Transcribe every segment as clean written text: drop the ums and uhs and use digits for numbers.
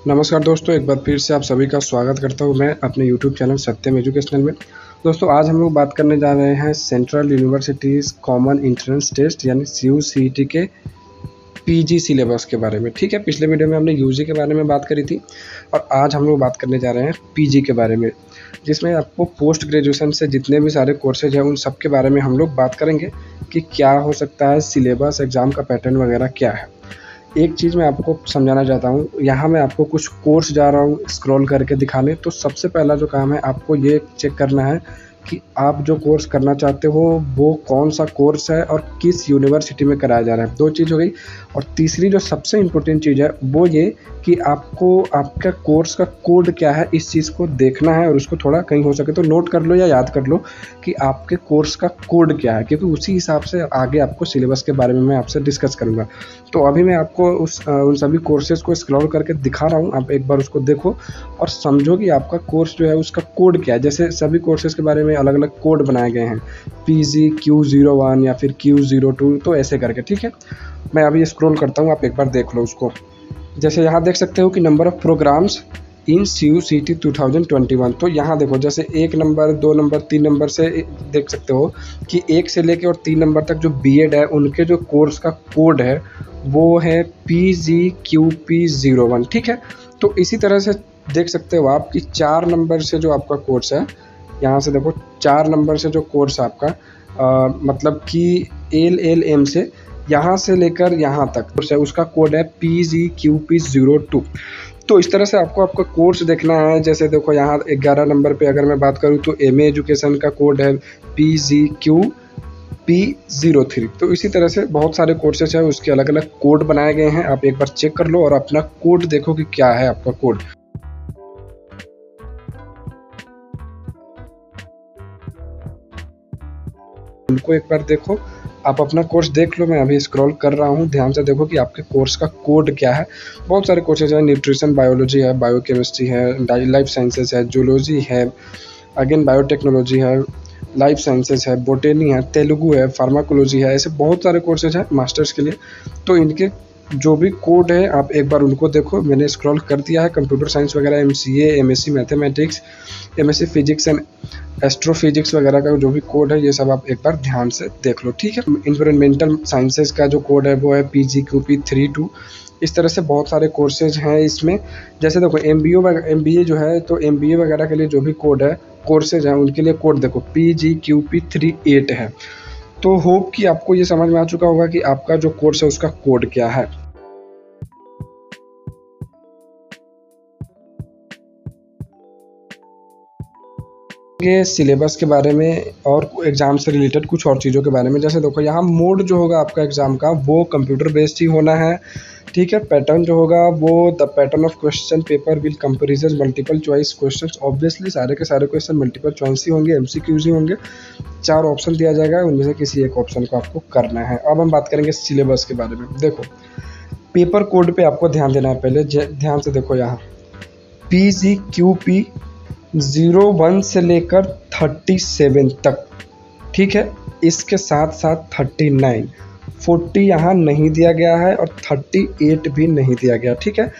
नमस्कार दोस्तों, एक बार फिर से आप सभी का स्वागत करता हूँ मैं अपने यूट्यूब चैनल सत्यम एजुकेशनल में। दोस्तों, आज हम लोग बात करने जा रहे हैं central universities common entrance test यानी CUCET के पीजी सिलेबस के बारे में। ठीक है, पिछले वीडियो में हमने यूजी के बारे में बात करी थी और आज हम लोग बात करने जा रहे हैं पीजी के बारे में, जिसमें आपको पोस्ट ग्रेजुएशन से जितने भी सारे कोर्सेज हैं उन सब के बारे में हम लोग बात करेंगे कि क्या हो सकता है, सिलेबस, एग्ज़ाम का पैटर्न वगैरह क्या है। एक चीज़ मैं आपको समझाना चाहता हूँ, यहाँ मैं आपको कुछ कोर्स जा रहा हूँ स्क्रॉल करके दिखाने। तो सबसे पहला जो काम है आपको ये चेक करना है कि आप जो कोर्स करना चाहते हो वो कौन सा कोर्स है और किस यूनिवर्सिटी में कराया जा रहा है। 2 चीज़ हो गई। और तीसरी जो सबसे इम्पोर्टेंट चीज़ है वो ये कि आपको आपका कोर्स का कोड क्या है, इस चीज़ को देखना है और उसको थोड़ा कहीं हो सके तो नोट कर लो या याद कर लो कि आपके कोर्स का कोड क्या है, क्योंकि उसी हिसाब से आगे आपको सिलेबस के बारे में मैं आपसे डिस्कस करूँगा। तो अभी मैं आपको उन सभी कोर्सेज़ को स्क्रॉल करके दिखा रहा हूँ, आप एक बार उसको देखो और समझो कि आपका कोर्स जो है उसका कोड क्या है। जैसे सभी कोर्सेज़ के बारे में अलग अलग कोड बनाए गए हैं, PG Q01 या फिर Q02, तो ऐसे करके। ठीक है, मैं अभी स्क्रॉल करता हूँ, आप एक बार देख लो उसको। जैसे यहाँ देख सकते हो कि number of programmes in CUCET 2021। तो यहाँ देखो, जैसे 1 नंबर, 2 नंबर, 3 नंबर से देख सकते हो कि 1 से लेके और 3 नंबर तक जो बीएड है उनके जो कोर्स का कोड है वो है PGQP01। ठीक है, तो इसी तरह से देख सकते हो आप कि 4 नंबर से जो आपका कोर्स है, यहाँ से देखो 4 नंबर से जो कोर्स है आपका मतलब कि LLM से यहाँ से लेकर यहाँ तक कोर्स है, उसका कोड है PGQP02। तो इस तरह से आपको आपका कोर्स देखना है। जैसे देखो यहाँ 11 नंबर पे अगर मैं बात करूँ तो MA एजुकेशन का कोड है PGQP03। तो इसी तरह से बहुत सारे कोर्सेज हैं, उसके अलग अलग कोड बनाए गए हैं। आप एक बार चेक कर लो और अपना कोड देखो कि क्या है आपका कोड। उनको एक बार देखो, आप अपना कोर्स देख लो। मैं अभी स्क्रॉल कर रहा हूँ, ध्यान से देखो कि आपके कोर्स का कोड क्या है। बहुत सारे कोर्सेज हैं, न्यूट्रिशन बायोलॉजी है, बायोकेमिस्ट्री है, लाइफ साइंसेज है, जूलॉजी है, अगेन बायोटेक्नोलॉजी है, लाइफ साइंसेज है, बोटेनी है, तेलुगु है, फार्माकोलॉजी है, ऐसे बहुत सारे कोर्सेज हैं मास्टर्स के लिए। तो इनके जो भी कोड है आप एक बार उनको देखो। मैंने स्क्रॉल कर दिया है। कंप्यूटर साइंस वगैरह, MCA, MSc mathematics, MSc physics and astrophysics वगैरह का जो भी कोड है ये सब आप एक बार ध्यान से देख लो। ठीक है, इन्वायरमेंटल साइंसेज का जो कोड है वो है PGQP32। इस तरह से बहुत सारे कोर्सेज हैं इसमें। जैसे देखो MBA जो है, तो MBA वगैरह के लिए जो भी कोड है, कोर्सेज हैं, उनके लिए कोड देखो PGQP38 है। तो होप कि आपको ये समझ में आ चुका होगा कि आपका जो कोर्स है उसका कोड क्या है। ये सिलेबस के बारे में और एग्ज़ाम से रिलेटेड कुछ और चीज़ों के बारे में। जैसे देखो यहाँ मोड जो होगा आपका एग्ज़ाम का वो कंप्यूटर बेस्ड ही होना है। ठीक है, पैटर्न जो होगा वो the pattern of question paper will comparison multiple choice questions. Obviously सारे के सारे क्वेश्चन मल्टीपल चॉइस ही होंगे, MCQs ही होंगे। 4 ऑप्शन दिया जाएगा, उनमें से किसी एक ऑप्शन को आपको करना है। अब हम बात करेंगे सिलेबस के बारे में। देखो, पेपर कोड पे आपको ध्यान देना है। पहले ध्यान से देखो, यहाँ PGQP01 से लेकर 37 तक। ठीक है, इसके साथ साथ 39, 40 यहाँ नहीं दिया गया है और 38 भी नहीं दिया गया। ठीक है,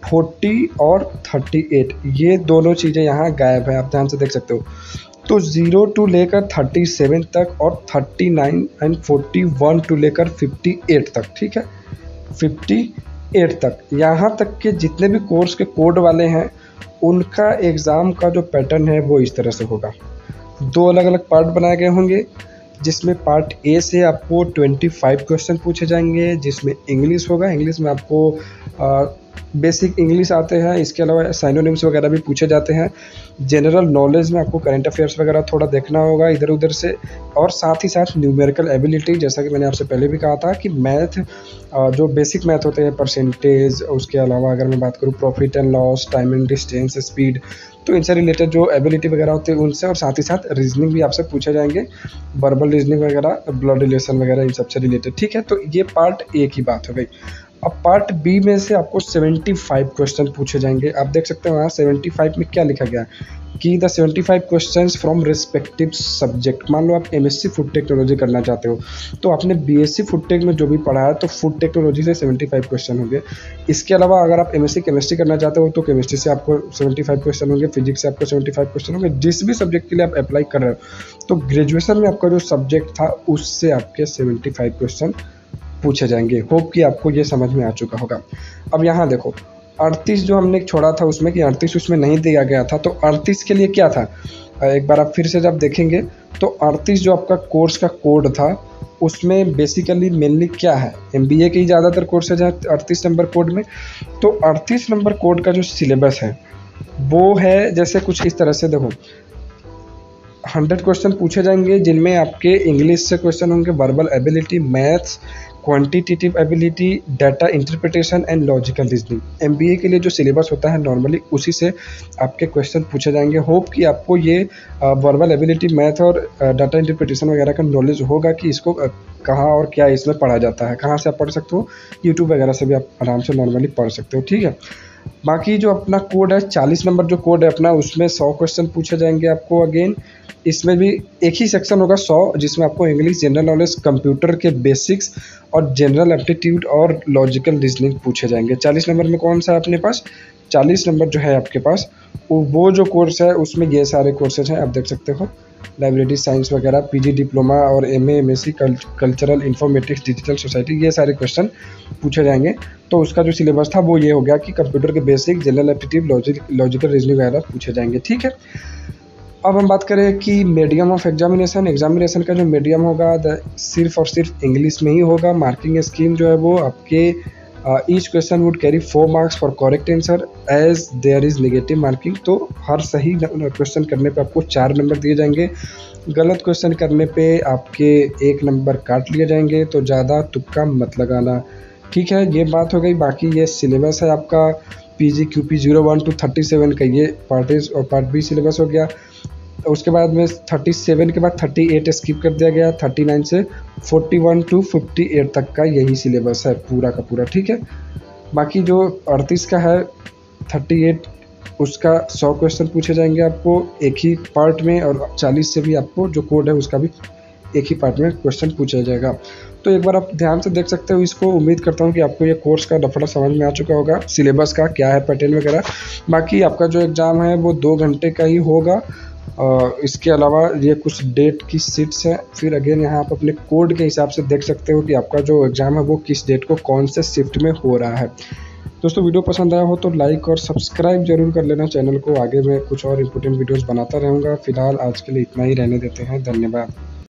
40 और 38 ये दोनों चीज़ें यहाँ गायब है, आप ध्यान से देख सकते हो। तो 0 टू लेकर 37 तक और 39 एंड 41 टू लेकर 58 तक। ठीक है, 58 तक, यहाँ तक के जितने भी कोर्स के कोड वाले हैं उनका एग्ज़ाम का जो पैटर्न है वो इस तरह से होगा। 2 अलग अलग पार्ट बनाए गए होंगे, जिसमें पार्ट A से आपको 25 क्वेश्चन पूछे जाएंगे, जिसमें इंग्लिश होगा। इंग्लिश में आपको बेसिक इंग्लिश आते हैं, इसके अलावा साइनोनिम्स वगैरह भी पूछे जाते हैं। जनरल नॉलेज में आपको करंट अफेयर्स वगैरह थोड़ा देखना होगा इधर उधर से, और साथ ही साथ न्यूमेरिकल एबिलिटी। जैसा कि मैंने आपसे पहले भी कहा था कि मैथ, जो बेसिक मैथ होते हैं, परसेंटेज, उसके अलावा अगर मैं बात करूँ profit and loss, time and distance, speed, तो इनसे रिलेटेड जो एबिलिटी वगैरह होती है उनसे, और साथ ही साथ रीजनिंग भी आपसे पूछे जाएंगे, वर्बल रीजनिंग वगैरह, ब्लड रिलेशन वगैरह, इन सबसे रिलेटेड। ठीक है, तो ये पार्ट A की बात हो गई। अब पार्ट बी में से आपको 75 क्वेश्चन पूछे जाएंगे। आप देख सकते हैं वहाँ 75 में क्या लिखा गया कि the 75 questions from respective subject. मान लो आप एमएससी फूड टेक्नोलॉजी करना चाहते हो तो आपने बीएससी फूड टेक में जो भी पढ़ा है तो फूड टेक्नोलॉजी से 75 क्वेश्चन होंगे। इसके अलावा अगर आप एमएससी केमिस्ट्री करना चाहते हो तो केमिस्ट्री से आपको 75 क्वेश्चन होंगे, फिजिक्स से आपको 75 क्वेश्चन होंगे। जिस भी सब्जेक्ट के लिए आप अप्लाई कर रहे हो तो ग्रेजुएशन में आपका जो सब्जेक्ट था उससे आपके 75 क्वेश्चन पूछे जाएंगे। होप कि आपको ये समझ में आ चुका होगा। अब यहाँ देखो 38 जो हमने छोड़ा था उसमें कि 38 उसमें नहीं दिया गया था, तो 38 के लिए क्या था एक बार आप फिर से जब देखेंगे तो 38 जो आपका कोर्स का कोड था उसमें बेसिकली मेनली क्या है, एमबीए के ही ज़्यादातर कोर्सेज हैं 38 नंबर कोड में। तो 38 नंबर कोड का जो सिलेबस है वो है जैसे कुछ इस तरह से, देखो 100 क्वेश्चन पूछे जाएंगे जिनमें आपके इंग्लिश से क्वेश्चन होंगे, verbal ability, maths, quantitative ability, data interpretation and logical reasoning. MBA के लिए जो सिलेबस होता है नॉर्मली उसी से आपके क्वेश्चन पूछे जाएंगे। होप कि आपको ये वर्बल एबिलिटी, मैथ और डाटा इंटरप्रिटेशन वगैरह का नॉलेज होगा कि इसको कहाँ और क्या इसमें पढ़ा जाता है। कहाँ से आप पढ़ सकते हो, यूट्यूब वगैरह से भी आप आराम से नॉर्मली पढ़ सकते हो, ठीक है। बाकी जो अपना कोड है 40 नंबर जो कोड है अपना उसमें 100 क्वेश्चन पूछे जाएंगे आपको। अगेन इसमें भी एक ही सेक्शन होगा 100 जिसमें आपको इंग्लिश, जनरल नॉलेज, कंप्यूटर के बेसिक्स और जनरल एप्टीट्यूड और लॉजिकल रीजनिंग पूछे जाएंगे। 40 नंबर में कौन सा है अपने पास, 40 नंबर जो है आपके पास वो जो कोर्स है उसमें ये सारे कोर्सेज हैं। आप देख सकते हो लाइब्रेरी साइंस वगैरह, पीजी डिप्लोमा और MA, MSc, cultural, informatics, digital society, ये सारे क्वेश्चन पूछे जाएंगे। तो उसका जो सिलेबस था वो ये हो गया कि कंप्यूटर के basic, general aptitude, logical reasoning वगैरह पूछे जाएंगे, ठीक है। अब हम बात करें कि मीडियम ऑफ एग्जामिनेशन का जो मीडियम होगा सिर्फ और सिर्फ इंग्लिश में ही होगा। मार्किंग स्कीम जो है वो आपके each question would carry 4 marks for correct answer as there is negative marking. तो हर सही क्वेश्चन करने पे आपको 4 नंबर दिए जाएंगे, गलत क्वेश्चन करने पे आपके 1 नंबर काट लिए जाएंगे। तो ज़्यादा तुक्का मत लगाना, ठीक है। ये बात हो गई। बाकी ये सिलेबस है आपका PGQP 01 to 37 का, ये पार्ट ए और पार्ट बी सिलेबस हो गया। उसके बाद में 37 के बाद 38 स्किप कर दिया गया, 39 से 41 to 58 तक का यही सिलेबस है पूरा का पूरा, ठीक है। बाकी जो 38 का है 38 उसका 100 क्वेश्चन पूछे जाएंगे आपको एक ही पार्ट में, और 40 से भी आपको जो कोड है उसका भी एक ही पार्ट में क्वेश्चन पूछा जाएगा। तो एक बार आप ध्यान से देख सकते हो इसको। उम्मीद करता हूँ कि आपको ये कोर्स का डफड़ा समझ में आ चुका होगा, सिलेबस का क्या है, पैटर्न वगैरह। बाकी आपका जो एग्ज़ाम है वो 2 घंटे का ही होगा। इसके अलावा ये कुछ डेट की सीट्स हैं। फिर अगेन यहाँ आप अपने कोड के हिसाब से देख सकते हो कि आपका जो एग्ज़ाम है वो किस डेट को कौन से शिफ्ट में हो रहा है। दोस्तों वीडियो पसंद आया हो तो लाइक और सब्सक्राइब जरूर कर लेना चैनल को। आगे मैं कुछ और इम्पोर्टेंट वीडियोस बनाता रहूँगा। फिलहाल आज के लिए इतना ही रहने देते हैं। धन्यवाद।